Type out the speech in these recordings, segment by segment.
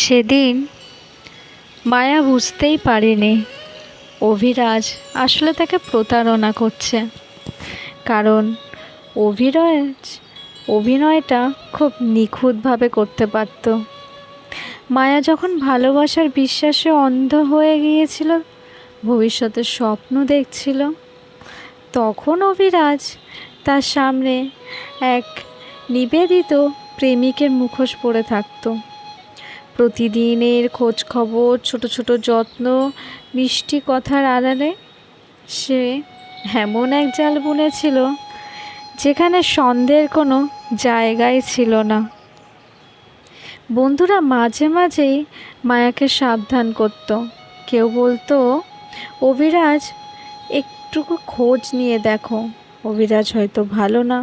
সেদিন মায়া বুঝতেই পারেনি অভিরাজ আসলে তাকে প্রতারণা করছে। কারণ অভিরাজ অভিনয়টা খুব নিখুঁতভাবে করতে পারত। মায়া যখন ভালোবাসার বিশ্বাসে অন্ধ হয়ে গিয়েছিল, ভবিষ্যতের স্বপ্ন দেখছিল, তখন অভিরাজ তার সামনে এক নিবেদিত প্রেমিকের মুখোশ পরে থাকত। প্রতিদিনের খোঁজ খবর, ছোট ছোট যত্ন, মিষ্টি কথার আড়ালে সে এমন এক জাল বুনেছিল যেখানে সন্দেহের কোনো জায়গাই ছিল না। বন্ধুরা মাঝে মাঝেই মায়াকে সাবধান করত। কেউ বলতো, অভিরাজ একটুকু খোঁজ নিয়ে দেখো, অভিরাজ হয়তো ভালো না,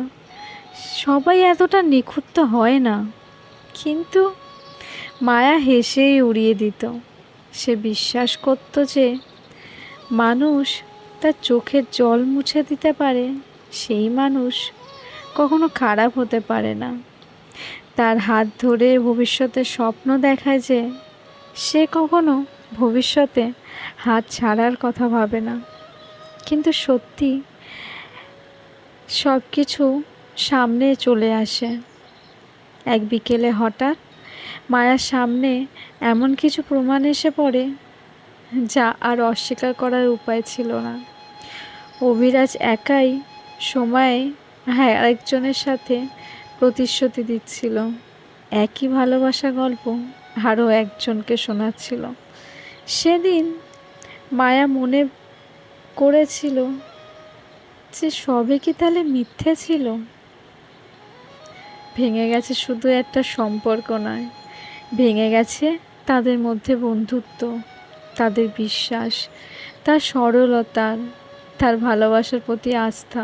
সবাই এতটা নিখুঁত তো হয় না। কিন্তু মায়া হেসেই উড়িয়ে দিত। সে বিশ্বাস করত যে মানুষ তার চোখের জল মুছে দিতে পারে, সেই মানুষ কখনো খারাপ হতে পারে না। তার হাত ধরে ভবিষ্যতের স্বপ্ন দেখায় যে সে কখনো ভবিষ্যতে হাত ছাড়ার কথা ভাবে না। কিন্তু সত্যি সব কিছু সামনে চলে আসে। এক বিকেলে হঠাৎ মায়ার সামনে এমন কিছু প্রমাণ এসে পড়ে যা আর অস্বীকার করার উপায় ছিল না। অভিরাজ একাই সময়ে আরেকজনের সাথে প্রতিশ্রুতি দিচ্ছিল, একই ভালোবাসা গল্প আরও একজনকে শোনাচ্ছিল। সেদিন মায়া মনে করেছিল যে সবে কি তাহলে মিথ্যে ছিল। ভেঙে গেছে শুধু একটা সম্পর্ক নয়, ভেঙে গেছে তাদের মধ্যে বন্ধুত্ব, তাদের বিশ্বাস, তার সরলতার, তার ভালোবাসার প্রতি আস্থা।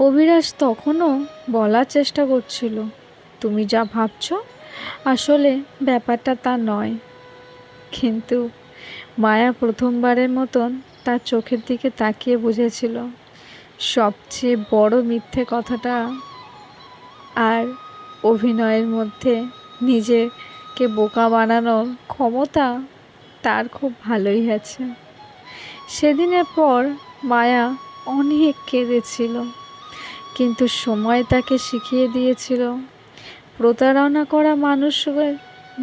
অভিরাজ তখনও বলার চেষ্টা করছিল, তুমি যা ভাবছ আসলে ব্যাপারটা তা নয়। কিন্তু মায়া প্রথমবারের মতন তার চোখের দিকে তাকিয়ে বুঝেছিল সবচেয়ে বড় মিথ্যে কথাটা আর অভিনয়ের মধ্যে নিজেকে বোকা বানানোর ক্ষমতা তার খুব ভালোই আছে। সেদিনের পর মায়া অনেক কেঁদেছিল, কিন্তু সময় তাকে শিখিয়ে দিয়েছিল প্রতারণা করা মানুষের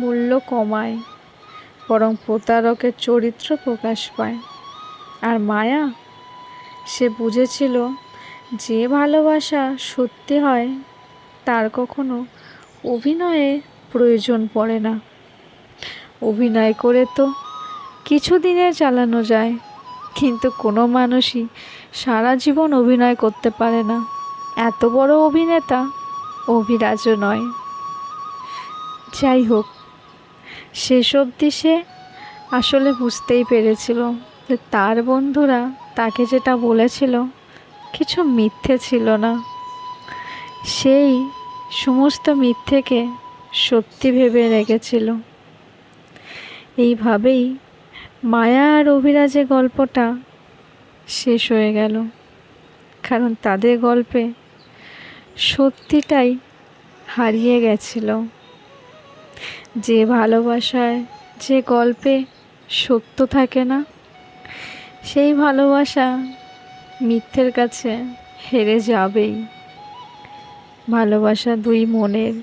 মূল্য কমায়, বরং প্রতারকের চরিত্র প্রকাশ পায়। আর মায়া, সে বুঝেছিল যে ভালোবাসা সত্যি হয় তার কখনো অভিনয়ের প্রয়োজন পড়ে না। অভিনয় করে তো কিছুদিনে চালানো যায়, কিন্তু কোনো মানুষই সারা জীবন অভিনয় করতে পারে না। এত বড় অভিনেতা অভিরাজও নয়। যাই হোক, শেষ অবধি সে আসলে বুঝতেই পেরেছিল যে তার বন্ধুরা তাকে যেটা বলেছিল কিছু মিথ্যে ছিল না। সেই সমস্ত মিথ্যেকে সত্যি ভেবে রেখেছিল। এইভাবেই মায়া আর অভিরাজের গল্পটা শেষ হয়ে গেল। কারণ তাদের গল্পে সত্যিটাই হারিয়ে গেছিল। যে ভালোবাসায়, যে গল্পে সত্য থাকে না, সেই ভালোবাসা মিথ্যের কাছে হেরে যাবেই। ভালোবাসা দুই মনের,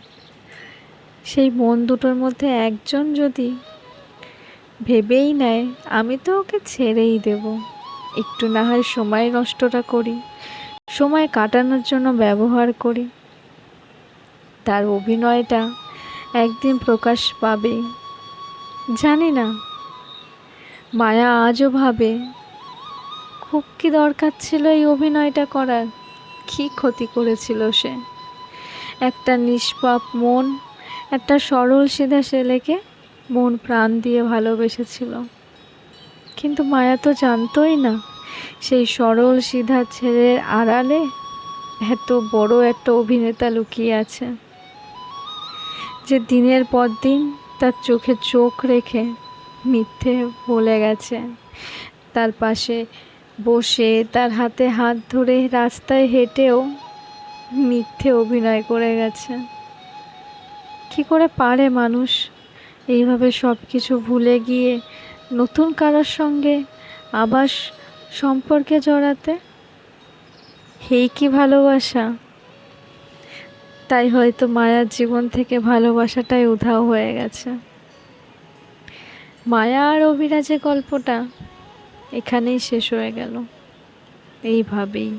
সেই মন দুটোর মধ্যে একজন যদি ভেবেই নেয় আমি তো ওকে ছেড়েই দেব, একটু না হয় সময় নষ্টটা করি, সময় কাটানোর জন্য ব্যবহার করি, তার অভিনয়টা একদিন প্রকাশ পাবেই। জানি না মায়া আজও ভাবে খুব কি দরকার ছিল এই অভিনয়টা করার, কি ক্ষতি করেছিল সে। একটা নিষ্পাপ মন, একটা সরল সিধা ছেলেকে মন প্রাণ দিয়ে ভালোবেসেছিল। কিন্তু মায়া তো জানতোই না সেই সরল সিধা ছেলের আড়ালে এত বড় একটা অভিনেতা লুকিয়ে আছে, যে দিনের পর দিন তার চোখে চোখ রেখে মিথ্যে বলে গেছে, তার পাশে বসে তার হাতে হাত ধরে রাস্তায় হেঁটেও মিথ্যে অভিনয় করে গেছে। কি করে পারে মানুষ এইভাবে সব কিছু ভুলে গিয়ে নতুন কারোর সঙ্গে আবার সম্পর্কে জড়াতে, এই কি ভালোবাসা? তাই হয়তো মায়ার জীবন থেকে ভালোবাসাটাই উধাও হয়ে গেছে। মায়া আর অভিরাজের গল্পটা এখানেই শেষ হয়ে গেল এইভাবেই।